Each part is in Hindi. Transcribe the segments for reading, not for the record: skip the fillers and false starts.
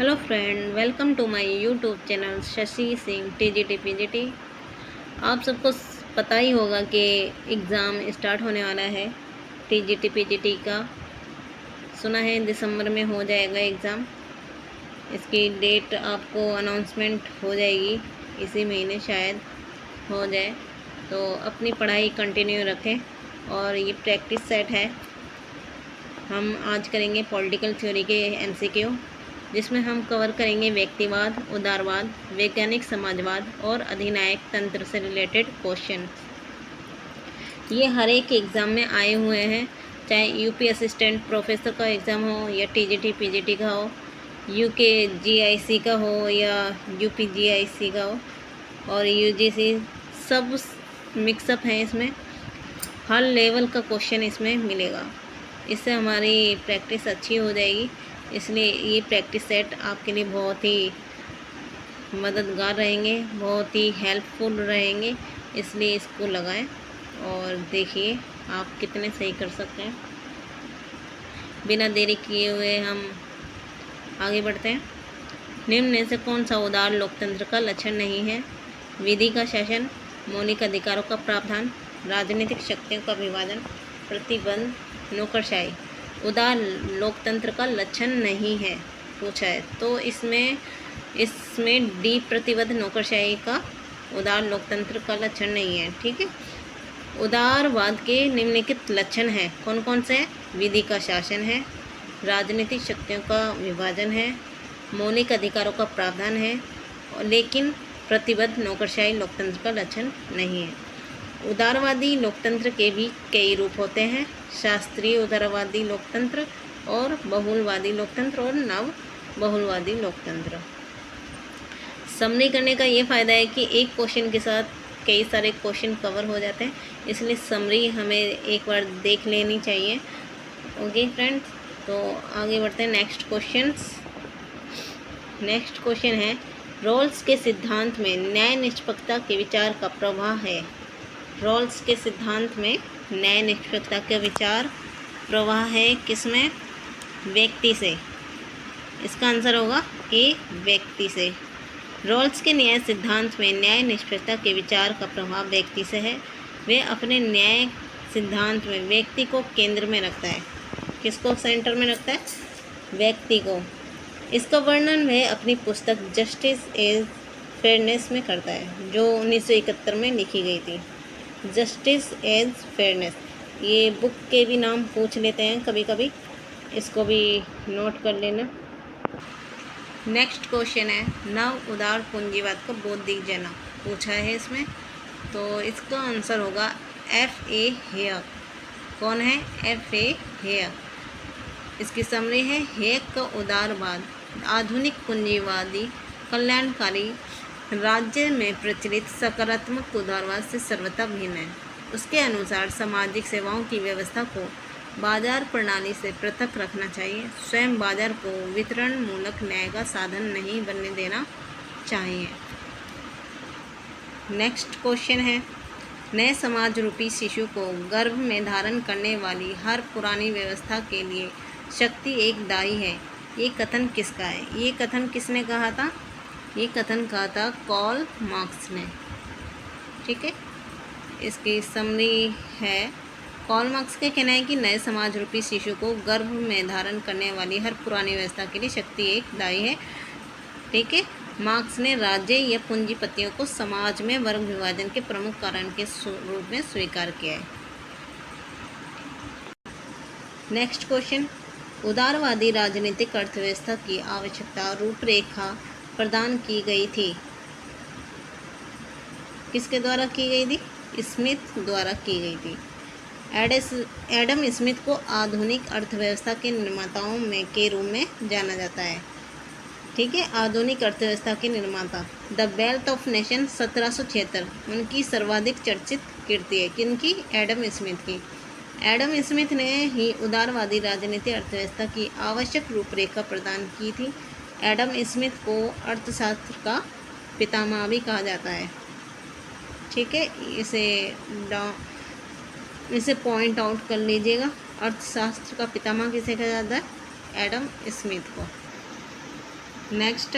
Hello friend, welcome to my YouTube channel Shashi Singh TGT PGT. आप सबको पता ही होगा कि एग्ज़ाम स्टार्ट होने वाला है टीजीटी पीजीटी का। सुना है दिसंबर में हो जाएगा एग्ज़ाम। इसकी डेट आपको अनाउंसमेंट हो जाएगी, इसी महीने शायद हो जाए। तो अपनी पढ़ाई कंटिन्यू रखें। और ये प्रैक्टिस सेट है। हम आज करेंगे पॉलिटिकल थ्योरी के एमसीक्यू, जिसमें हम कवर करेंगे व्यक्तिवाद, उदारवाद, वैज्ञानिक समाजवाद और अधिनायक तंत्र से रिलेटेड क्वेश्चन। ये हर एक एग्ज़ाम में आए हुए हैं, चाहे यूपी असिस्टेंट प्रोफेसर का एग्ज़ाम हो या टीजीटी पीजीटी का हो, यूके जीआईसी का हो या यूपी जीआईसी का हो और यूजीसी, सब मिक्सअप हैं इसमें। हर लेवल का क्वेश्चन इसमें मिलेगा। इससे हमारी प्रैक्टिस अच्छी हो जाएगी। इसलिए ये प्रैक्टिस सेट आपके लिए बहुत ही मददगार रहेंगे, बहुत ही हेल्पफुल रहेंगे। इसलिए इसको लगाएं और देखिए आप कितने सही कर सकते हैं। बिना देरी किए हुए हम आगे बढ़ते हैं। निम्न में से कौन सा उदार लोकतंत्र का लक्षण नहीं है? विधि का शासन, मौलिक अधिकारों का प्रावधान, राजनीतिक शक्तियों का विभाजन, प्रतिबंध, नौकरशाही। उदार लोकतंत्र का लक्षण नहीं है पूछा है, तो इसमें डी प्रतिबद्ध नौकरशाही का उदार लोकतंत्र का लक्षण नहीं है। ठीक है। उदारवाद के निम्नलिखित लक्षण हैं, कौन कौन से हैं? विधि का शासन है, राजनीतिक शक्तियों का विभाजन है, मौलिक अधिकारों का प्रावधान है, लेकिन प्रतिबद्ध नौकरशाही लोकतंत्र का लक्षण नहीं है। उदारवादी लोकतंत्र के भी कई रूप होते हैं, शास्त्रीय उदारवादी लोकतंत्र और बहुलवादी लोकतंत्र और नव बहुलवादी लोकतंत्र। समरी करने का ये फ़ायदा है कि एक क्वेश्चन के साथ कई सारे क्वेश्चन कवर हो जाते हैं, इसलिए समरी हमें एक बार देख लेनी चाहिए। ओके फ्रेंड्स, तो आगे बढ़ते हैं नेक्स्ट क्वेश्चन है, रॉल्स के सिद्धांत में न्याय निष्पक्षता के विचार का प्रवाह है। रॉल्स के सिद्धांत में न्याय निष्पक्षता का विचार प्रवाह है किसमें? व्यक्ति से। इसका आंसर होगा ए, व्यक्ति से। रॉल्स के न्याय सिद्धांत में न्याय निष्पक्षता के विचार का प्रभाव व्यक्ति से है। वे अपने न्याय सिद्धांत में व्यक्ति को केंद्र में रखता है। किसको सेंटर में रखता है? व्यक्ति को। इसका वर्णन वह अपनी पुस्तक जस्टिस एज फेयरनेस में करता है, जो 1971 में लिखी गई थी। जस्टिस एज फेयरनेस, ये बुक के भी नाम पूछ लेते हैं कभी कभी, इसको भी नोट कर लेना। नेक्स्ट क्वेश्चन है, नव उदार पूंजीवाद का बौद्धिक जनक पूछा है इसमें, तो इसका आंसर होगा F.A. हेयर। कौन है? F.A. हेयर। इसकी समरी है, हेयर का उदारवाद आधुनिक पूंजीवादी कल्याणकारी राज्य में प्रचलित सकारात्मक उदारवाद से सर्वथा भिन्न है। उसके अनुसार सामाजिक सेवाओं की व्यवस्था को बाजार प्रणाली से पृथक रखना चाहिए। स्वयं बाजार को वितरण मूलक न्याय का साधन नहीं बनने देना चाहिए। नेक्स्ट क्वेश्चन है, नए समाज रूपी शिशु को गर्भ में धारण करने वाली हर पुरानी व्यवस्था के लिए शक्ति एक दायी है। ये कथन किसका है? ये कथन किसने कहा था? ये कथन कहा था कार्ल मार्क्स ने। ठीक है। इसकी समरी है, कार्ल मार्क्स का कहना है कि नए समाज रूपी शिशु को गर्भ में धारण करने वाली हर पुरानी व्यवस्था के लिए शक्ति एक दायी है। ठीक है। मार्क्स ने राज्य या पूंजीपतियों को समाज में वर्ग विभाजन के प्रमुख कारण के रूप में स्वीकार किया है। नेक्स्ट क्वेश्चन, उदारवादी राजनीतिक अर्थव्यवस्था की आवश्यकता रूपरेखा प्रदान की गई थी। किसके द्वारा की गई थी? स्मिथ द्वारा की गई थी। एडम स्मिथ को आधुनिक अर्थव्यवस्था के निर्माताओं में के रूप में जाना जाता है। ठीक है, आधुनिक अर्थव्यवस्था के निर्माता। द वेल्थ ऑफ नेशन 1776 उनकी सर्वाधिक चर्चित कृति है। किनकी? एडम स्मिथ की। एडम स्मिथ ने ही उदारवादी राजनीतिक अर्थव्यवस्था की आवश्यक रूपरेखा प्रदान की थी। एडम स्मिथ को अर्थशास्त्र का पितामह भी कहा जाता है। ठीक है, इसे पॉइंट आउट कर लीजिएगा। अर्थशास्त्र का पितामह किसे कहा जाता है? एडम स्मिथ को। नेक्स्ट,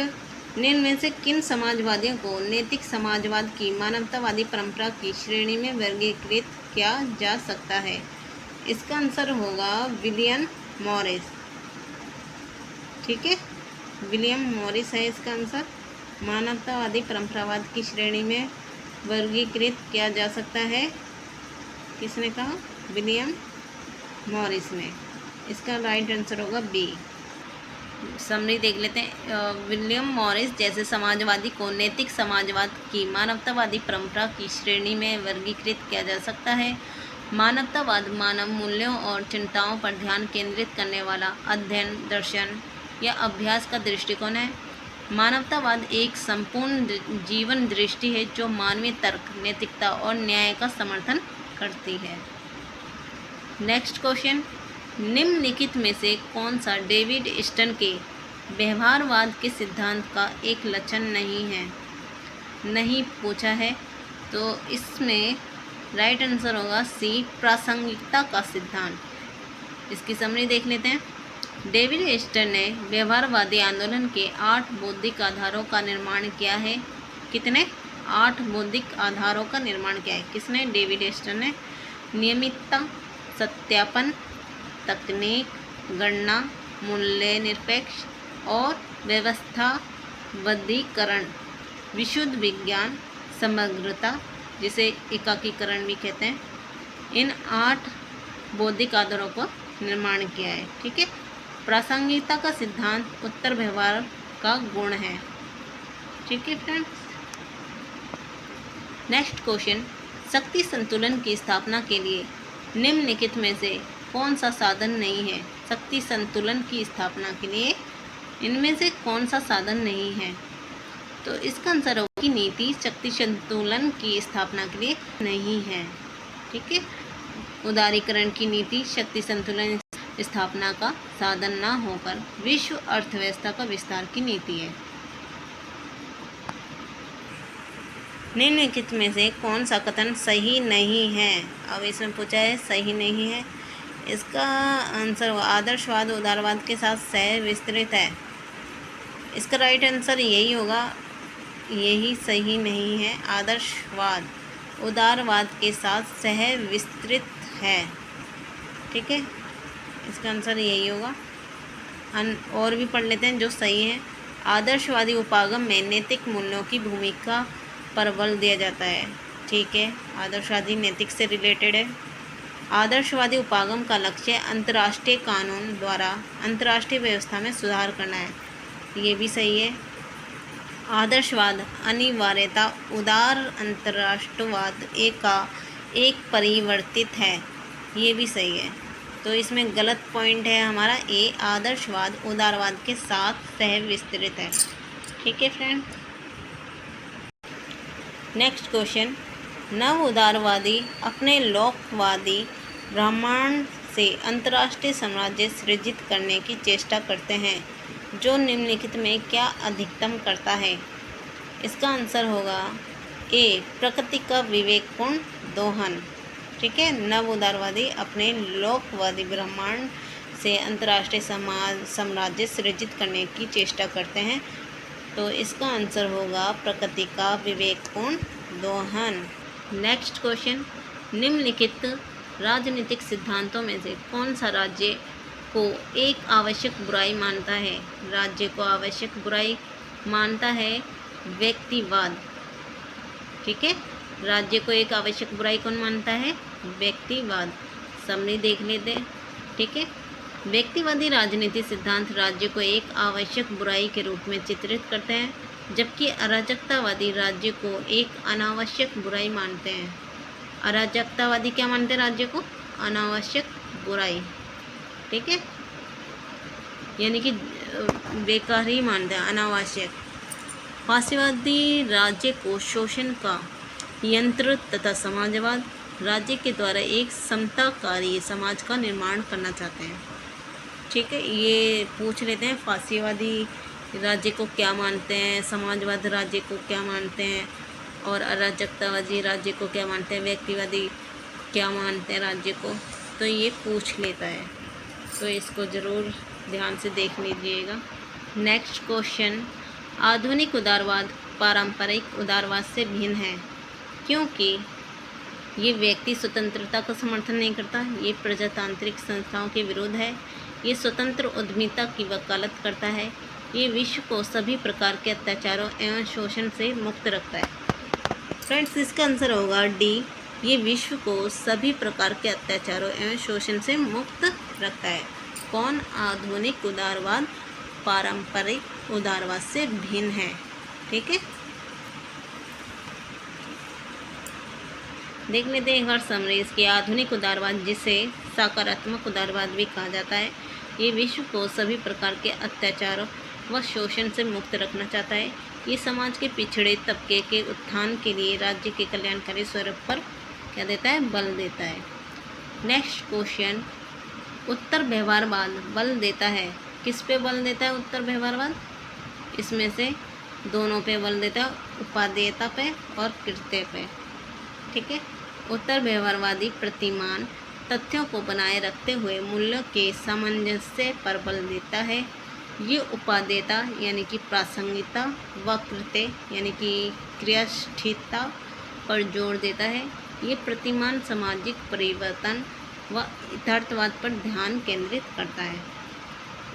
निम्न में से किन समाजवादियों को नैतिक समाजवाद की मानवतावादी परंपरा की श्रेणी में वर्गीकृत किया जा सकता है? इसका आंसर होगा विलियम मॉरिस। ठीक है, विलियम मॉरिस है इसका आंसर। मानवतावादी परंपरावाद की श्रेणी में वर्गीकृत किया जा सकता है, किसने कहा? विलियम मॉरिस ने। इसका राइट आंसर होगा बी। समरी देख लेते हैं। विलियम मॉरिस जैसे समाजवादी को नैतिक समाजवाद की मानवतावादी परंपरा की श्रेणी में वर्गीकृत किया जा सकता है। मानवतावाद मानव मूल्यों और चिंताओं पर ध्यान केंद्रित करने वाला अध्ययन, दर्शन या अभ्यास का दृष्टिकोण है। मानवतावाद एक संपूर्ण जीवन दृष्टि है जो मानवीय तर्क, नैतिकता और न्याय का समर्थन करती है। नेक्स्ट क्वेश्चन, निम्नलिखित में से कौन सा डेविड ईस्टन के व्यवहारवाद के सिद्धांत का एक लक्षण नहीं पूछा है? तो इसमें राइट आंसर होगा सी, प्रासंगिकता का सिद्धांत। इसकी समरी देख लेते हैं। डेविड ईस्टन ने व्यवहारवादी आंदोलन के 8 बौद्धिक आधारों का निर्माण किया है। कितने? 8 बौद्धिक आधारों का निर्माण किया है। किसने? डेविड ईस्टन ने। नियमितता, सत्यापन, तकनीक, गणना, मूल्य निरपेक्ष और व्यवस्थाबद्धीकरण, विशुद्ध विज्ञान, समग्रता, जिसे एकाकीकरण भी कहते हैं, इन 8 बौद्धिक आधारों को निर्माण किया है। ठीक है, प्रासंगिकता का सिद्धांत उत्तर व्यवहार का गुण है। ठीक है फ्रेंड्स। नेक्स्ट क्वेश्चन, शक्ति संतुलन की स्थापना के लिए निम्नलिखित में से कौन सा साधन नहीं है? शक्ति संतुलन की स्थापना के लिए इनमें से कौन सा साधन नहीं है? तो इसका आंसर होगा कि नीति शक्ति संतुलन की स्थापना के लिए नहीं है। ठीक है, उदारीकरण की नीति शक्ति संतुलन स्थापना का साधन न होकर विश्व अर्थव्यवस्था का विस्तार की नीति है। निम्नलिखित में से कौन सा कथन सही नहीं है? अब इसमें पूछा है सही नहीं है। इसका आंसर आदर्शवाद उदारवाद के साथ सह विस्तृत है। इसका राइट आंसर यही होगा, यही सही नहीं है। आदर्शवाद उदारवाद के साथ सह विस्तृत है। ठीक है, इसका आंसर यही होगा। और भी पढ़ लेते हैं जो सही है। आदर्शवादी उपागम में नैतिक मूल्यों की भूमिका पर बल दिया जाता है। ठीक है, आदर्शवादी नैतिक से रिलेटेड है। आदर्शवादी उपागम का लक्ष्य अंतर्राष्ट्रीय कानून द्वारा अंतर्राष्ट्रीय व्यवस्था में सुधार करना है। ये भी सही है। आदर्शवाद अनिवार्यता उदार अंतर्राष्ट्रवाद एक परिवर्तित है। ये भी सही है। तो इसमें गलत पॉइंट है हमारा ए, आदर्शवाद उदारवाद के साथ सह विस्तृत है। ठीक है फ्रेंड। नेक्स्ट क्वेश्चन, नव उदारवादी अपने लोकवादी ब्रह्मांड से अंतर्राष्ट्रीय साम्राज्य सृजित करने की चेष्टा करते हैं जो निम्नलिखित में क्या अधिकतम करता है? इसका आंसर होगा ए, प्रकृति का विवेकपूर्ण दोहन। ठीक है, नव उदारवादी अपने लोकवादी ब्रह्मांड से अंतर्राष्ट्रीय साम्राज्य सृजित करने की चेष्टा करते हैं। तो इसका आंसर होगा प्रकृति का विवेकपूर्ण दोहन। नेक्स्ट क्वेश्चन, निम्नलिखित राजनीतिक सिद्धांतों में से कौन सा राज्य को एक आवश्यक बुराई मानता है? राज्य को आवश्यक बुराई मानता है व्यक्तिवाद। ठीक है, राज्य को एक आवश्यक बुराई कौन मानता है? व्यक्तिवाद। समरी देख लेते हैं। ठीक है, व्यक्तिवादी राजनीति सिद्धांत राज्य को एक आवश्यक बुराई के रूप में चित्रित करते हैं, जबकि अराजकतावादी राज्य को एक अनावश्यक बुराई मानते हैं। अराजकतावादी क्या मानते हैं? राज्य को अनावश्यक बुराई। ठीक है, यानी कि बेकार ही मानते हैं, अनावश्यक। फासीवादी राज्य को शोषण का यंत्र तथा समाजवाद राज्य के द्वारा एक समताकारी समाज का निर्माण करना चाहते हैं। ठीक है, ये पूछ लेते हैं फासीवादी राज्य को क्या मानते हैं, समाजवाद राज्य को क्या मानते हैं, और अराजकतावादी राज्य को क्या मानते हैं, व्यक्तिवादी क्या मानते हैं राज्य को। तो ये पूछ लेता है, तो इसको ज़रूर ध्यान से देख लीजिएगा। नेक्स्ट क्वेश्चन, आधुनिक उदारवाद पारंपरिक उदारवाद से भिन्न है क्योंकि ये व्यक्ति स्वतंत्रता का समर्थन नहीं करता, ये प्रजातांत्रिक संस्थाओं के विरुद्ध है, ये स्वतंत्र उद्यमिता की वकालत करता है, ये विश्व को सभी प्रकार के अत्याचारों एवं शोषण से मुक्त रखता है। फ्रेंड्स, इसका आंसर होगा डी, ये विश्व को सभी प्रकार के अत्याचारों एवं शोषण से मुक्त रखता है। कौन? आधुनिक उदारवाद पारंपरिक उदारवाद से भिन्न है। ठीक है, देख लेते हैं एक और समरी इसकी। आधुनिक उदारवाद, जिसे सकारात्मक उदारवाद भी कहा जाता है, ये विश्व को सभी प्रकार के अत्याचारों व शोषण से मुक्त रखना चाहता है। ये समाज के पिछड़े तबके के उत्थान के लिए राज्य के कल्याणकारी स्वरूप पर क्या देता है? बल देता है। नेक्स्ट क्वेश्चन, उत्तर व्यवहारवाद बल देता है, किस पे बल देता है उत्तर व्यवहारवाद? इसमें से दोनों पे बल देता है, उपादेयता पे और कृत्य पे। ठीक है, उत्तर व्यवहारवादी प्रतिमान तथ्यों को बनाए रखते हुए मूल्यों के सामंजस्य पर बल देता है। ये उपादेयता यानी कि प्रासंगिकता व कृत्य यानी कि क्रियाशीलता पर जोर देता है। ये प्रतिमान सामाजिक परिवर्तन व यथार्थवाद पर ध्यान केंद्रित करता है,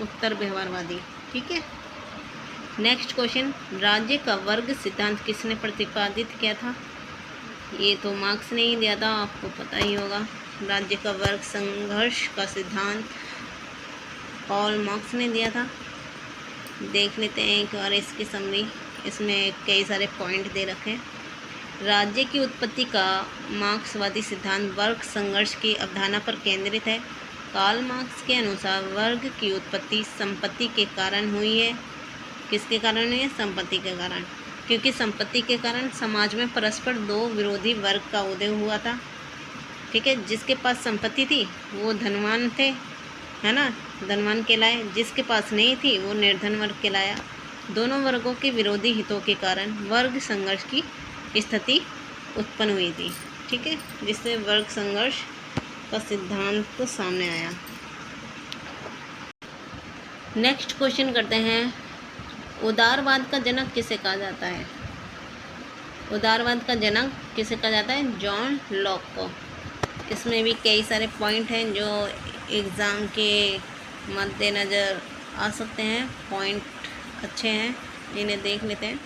उत्तर व्यवहारवादी। ठीक है, नेक्स्ट क्वेश्चन, राज्य का वर्ग सिद्धांत किसने प्रतिपादित किया था? ये तो मार्क्स ने ही दिया था, आपको पता ही होगा। राज्य का वर्ग संघर्ष का सिद्धांत कार्ल मार्क्स ने दिया था। देख लेते हैं एक बार इसकी समरी, इसमें कई सारे पॉइंट दे रखे हैं। राज्य की उत्पत्ति का मार्क्सवादी सिद्धांत वर्ग संघर्ष की अवधारणा पर केंद्रित है। कार्ल मार्क्स के अनुसार वर्ग की उत्पत्ति संपत्ति के कारण हुई है। किसके कारण हुई है? संपत्ति के कारण, क्योंकि संपत्ति के कारण समाज में परस्पर दो विरोधी वर्ग का उदय हुआ था। ठीक है, जिसके पास संपत्ति थी वो धनवान थे, है ना, धनवान कहलाए। जिसके पास नहीं थी वो निर्धन वर्ग कहलाया। दोनों वर्गों के विरोधी हितों के कारण वर्ग संघर्ष की स्थिति उत्पन्न हुई थी। ठीक है, जिससे वर्ग संघर्ष का सिद्धांत तो सामने आया। नेक्स्ट क्वेश्चन करते हैं, उदारवाद का जनक किसे कहा जाता है? उदारवाद का जनक किसे कहा जाता है? जॉन लॉक को। इसमें भी कई सारे पॉइंट हैं जो एग्ज़ाम के मद्देनज़र आ सकते हैं, पॉइंट अच्छे हैं, इन्हें देख लेते हैं।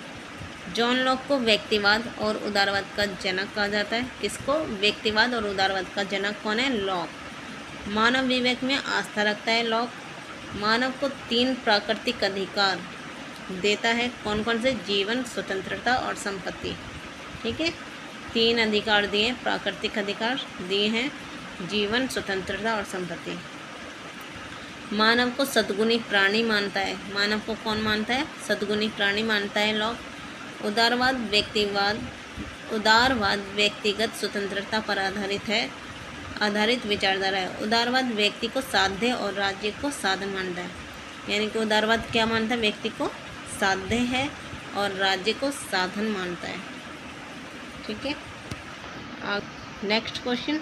जॉन लॉक को व्यक्तिवाद और उदारवाद का जनक कहा जाता है। किसको? व्यक्तिवाद और उदारवाद का जनक कौन है? लॉक। मानव विवेक में आस्था रखता है लॉक। मानव को 3 प्राकृतिक अधिकार देता है, कौन कौन से? जीवन, स्वतंत्रता और संपत्ति। ठीक है, 3 अधिकार दिए, प्राकृतिक अधिकार दिए हैं, जीवन, स्वतंत्रता और संपत्ति। मानव को सद्गुणी प्राणी मानता है। मानव को कौन मानता है? सद्गुणी प्राणी मानता है लॉक। उदारवाद व्यक्तिगत स्वतंत्रता पर आधारित विचारधारा है। उदारवाद व्यक्ति को साध्य और राज्य को साधन मानता है। यानी कि उदारवाद क्या मानता है? व्यक्ति को साध्य है और राज्य को साधन मानता है। ठीक है, नेक्स्ट क्वेश्चन,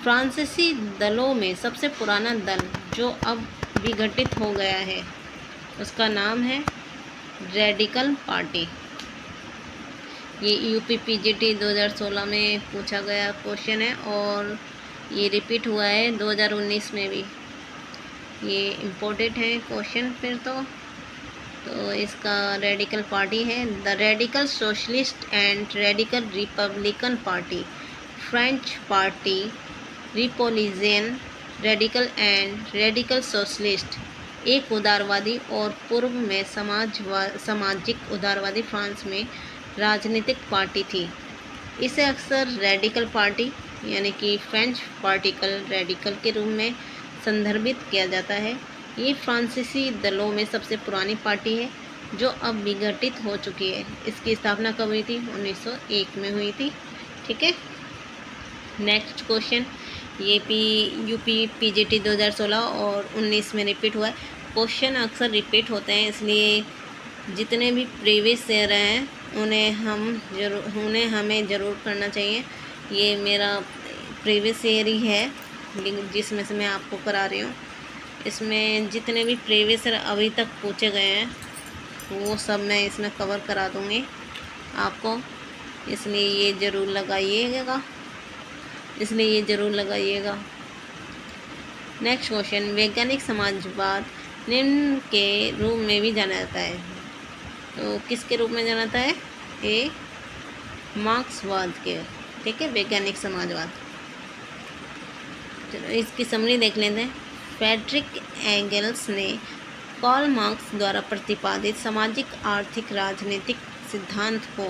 फ्रांसीसी दलों में सबसे पुराना दल जो अब विघटित हो गया है उसका नाम है रेडिकल पार्टी। ये यूपीपीजीटी 2016 में पूछा गया क्वेश्चन है और ये रिपीट हुआ है 2019 में भी। ये इम्पोर्टेंट है क्वेश्चन फिर तो इसका रेडिकल पार्टी है the radical socialist and radical republican party, French party रिपोलिजियन रेडिकल एंड रेडिकल सोशलिस्ट, एक उदारवादी और पूर्व में सामाजिक उदारवादी फ्रांस में राजनीतिक पार्टी थी। इसे अक्सर रेडिकल पार्टी यानी कि फ्रेंच पार्टिकल रेडिकल के रूप में संदर्भित किया जाता है। ये फ्रांसीसी दलों में सबसे पुरानी पार्टी है जो अब विघटित हो चुकी है। इसकी स्थापना कब हुई थी? 1901 में हुई थी। ठीक है, नेक्स्ट क्वेश्चन, यूपीपीजीटी 2016 और 19 में रिपीट हुआ है। क्वेश्चन अक्सर रिपीट होते हैं, इसलिए जितने भी प्रीवियस ईयर हैं उन्हें हमें ज़रूर करना चाहिए। ये मेरा प्रीवियस ईयर ही है जिसमें से मैं आपको करा रही हूँ। इसमें जितने भी प्रीवियस ईयर अभी तक पूछे गए हैं वो सब मैं इसमें कवर करा दूँगी आपको, इसलिए ये ज़रूर लगाइएगा, नेक्स्ट क्वेश्चन, वैज्ञानिक समाजवाद निम्न के रूप में भी जाना जाता है, तो किसके रूप में जाना जाता है? ए मार्क्सवाद के, ठीक है, वैज्ञानिक समाजवाद। चलो इसकी समरी देख लेते हैं। फ्रेडरिक एंगल्स ने कार्ल मार्क्स द्वारा प्रतिपादित सामाजिक आर्थिक राजनीतिक सिद्धांत को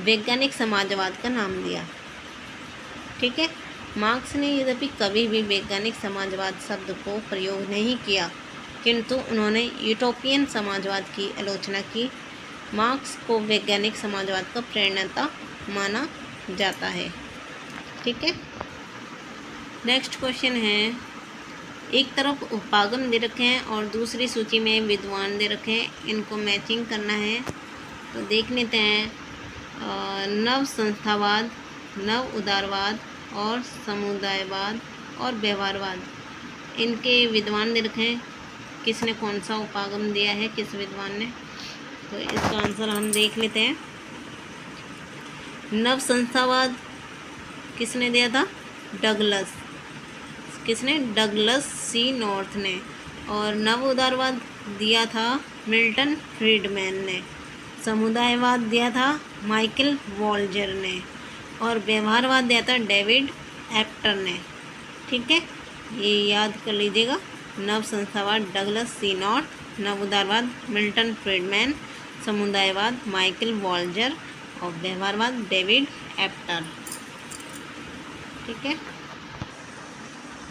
वैज्ञानिक समाजवाद का नाम दिया, ठीक है। मार्क्स ने यद्यपि कभी भी वैज्ञानिक समाजवाद शब्द को प्रयोग नहीं किया, किंतु उन्होंने यूटोपियन समाजवाद की आलोचना की। मार्क्स को वैज्ञानिक समाजवाद का प्रेरणाता माना जाता है, ठीक है। नेक्स्ट क्वेश्चन है, एक तरफ उपागम दे रखे हैं और दूसरी सूची में विद्वान दे रखे हैं, इनको मैचिंग करना है। तो देख लेते हैं, नव संस्थावाद, नव उदारवाद और समुदायवाद और व्यवहारवाद, इनके विद्वान दे रखे हैं, किसने कौन सा उपागम दिया है, किस विद्वान ने। तो इसका आंसर हम देख लेते हैं। नव संस्थावाद किसने दिया था? डगलस, किसने? डगलस सी नॉर्थ ने। और नव उदारवाद दिया था मिल्टन फ्रीडमैन ने। समुदायवाद दिया था माइकल वॉल्जर ने। और व्यवहारवाद दिया था डेविड एप्टर ने, ठीक है, ये याद कर लीजिएगा। नव संस्थावाद डगलस सी नॉर्थ, नव उदारवाद मिल्टन फ्रीडमैन, समुदायवाद माइकल वॉल्जर और व्यवहारवाद डेविड एप्टर, ठीक है।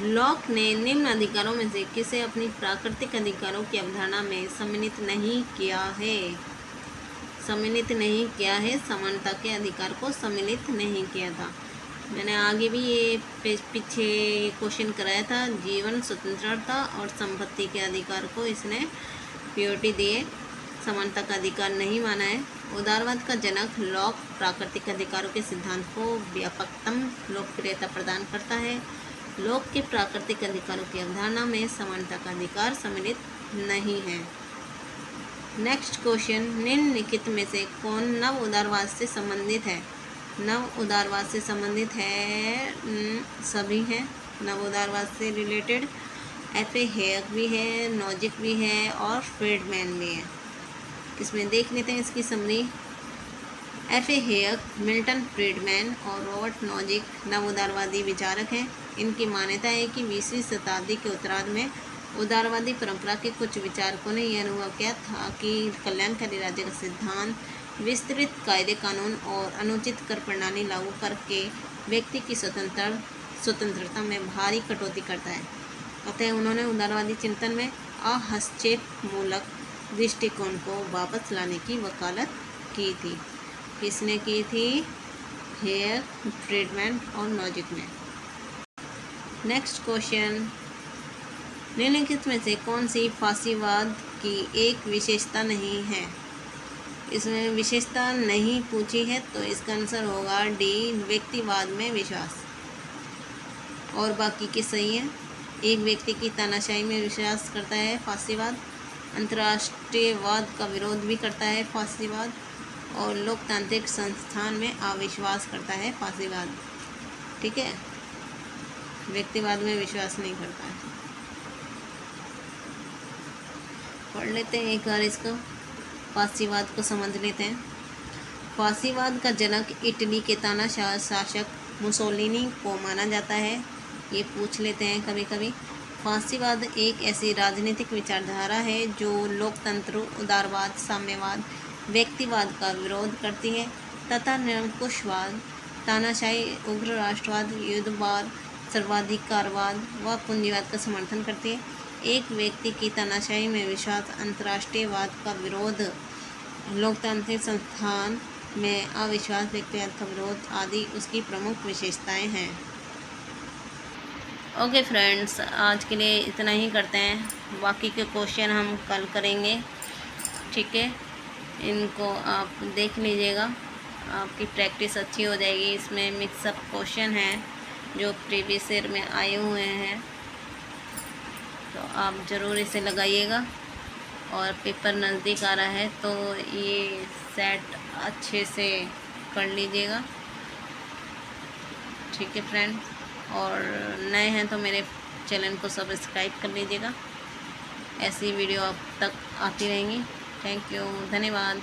लॉक ने निम्न अधिकारों में से किसे अपनी प्राकृतिक अधिकारों की अवधारणा में सम्मिलित नहीं किया है? समानता के अधिकार को सम्मिलित नहीं किया था। मैंने आगे भी ये पीछे क्वेश्चन कराया था। जीवन स्वतंत्रता और संपत्ति के अधिकार को इसने प्रायोरिटी दिए, समानता का अधिकार नहीं माना है। उदारवाद का जनक लॉक प्राकृतिक अधिकारों के सिद्धांत को व्यापकतम लोकप्रियता प्रदान करता है। लॉक के प्राकृतिक अधिकारों की अवधारणा में समानता का अधिकार सम्मिलित नहीं है। नेक्स्ट क्वेश्चन, निम्नलिखित में से कौन नव उदारवाद से संबंधित है? नव उदारवाद से संबंधित है, सभी हैं नव उदारवाद से रिलेटेड। एफ.ए. हेयक भी है, नॉजिक भी है और फ्रीडमैन भी है। इसमें देख लेते हैं इसकी समरी। एफ.ए. हेयक, मिल्टन फ्रीडमैन और रॉबर्ट नॉजिक नव उदारवादी विचारक हैं। इनकी मान्यता है कि 20वीं शताब्दी के उत्तरार्ध में उदारवादी परंपरा के कुछ विचारकों ने यह अनुभव किया था कि कल्याणकारी राज्य का सिद्धांत विस्तृत कायदे कानून और अनुचित कर प्रणाली लागू करके व्यक्ति की स्वतंत्रता में भारी कटौती करता है। अतः उन्होंने उदारवादी चिंतन में अहस्तक्षेप मूलक दृष्टिकोण को वापस लाने की वकालत की थी। किसने की थी? हेयर, फ्रीडमैन और नॉजिक ने। नेक्स्ट क्वेश्चन, निम्नलिखित में से कौन सी फासीवाद की एक विशेषता नहीं है? इसमें विशेषता नहीं पूछी है, तो इसका आंसर होगा डी, व्यक्तिवाद में विश्वास। और बाकी के सही है। एक व्यक्ति की तानाशाही में विश्वास करता है फासीवाद, अंतर्राष्ट्रीयवाद का विरोध भी करता है फासीवाद, और लोकतांत्रिक संस्थान में अविश्वास करता है फासीवाद, ठीक है। व्यक्तिवाद में विश्वास नहीं करता है। पढ़ लेते हैं एक बार इसको, फासीवाद को समझ लेते हैं। फासीवाद का जनक इटली के तानाशाह शासक मुसोलिनी को माना जाता है। ये पूछ लेते हैं कभी कभी। फासीवाद एक ऐसी राजनीतिक विचारधारा है जो लोकतंत्र, उदारवाद, साम्यवाद, व्यक्तिवाद का विरोध करती है तथा निरंकुशवाद, तानाशाही, उग्र राष्ट्रवाद, युद्धवाद, सर्वाधिकारवाद व पूंजीवाद का समर्थन करती है। एक व्यक्ति की तानाशाही में विश्वास, अंतर्राष्ट्रीयवाद का विरोध, लोकतांत्रिक संस्थान में अविश्वास, व्यक्तिवाद का विरोध आदि उसकी प्रमुख विशेषताएं हैं। ओके फ्रेंड्स, आज के लिए इतना ही करते हैं। बाकी के क्वेश्चन हम कल करेंगे, ठीक है। इनको आप देख लीजिएगा, आपकी प्रैक्टिस अच्छी हो जाएगी। इसमें मिक्सअप क्वेश्चन हैं जो प्रीवियस ईयर में आए हुए हैं, तो तो आप ज़रूर इसे लगाइएगा। और पेपर नज़दीक आ रहा है तो ये सेट अच्छे से कर लीजिएगा, ठीक है फ्रेंड। और नए हैं तो मेरे चैनल को सब्सक्राइब कर लीजिएगा, ऐसी वीडियो अब तक आती रहेंगी। थैंक यू, धन्यवाद।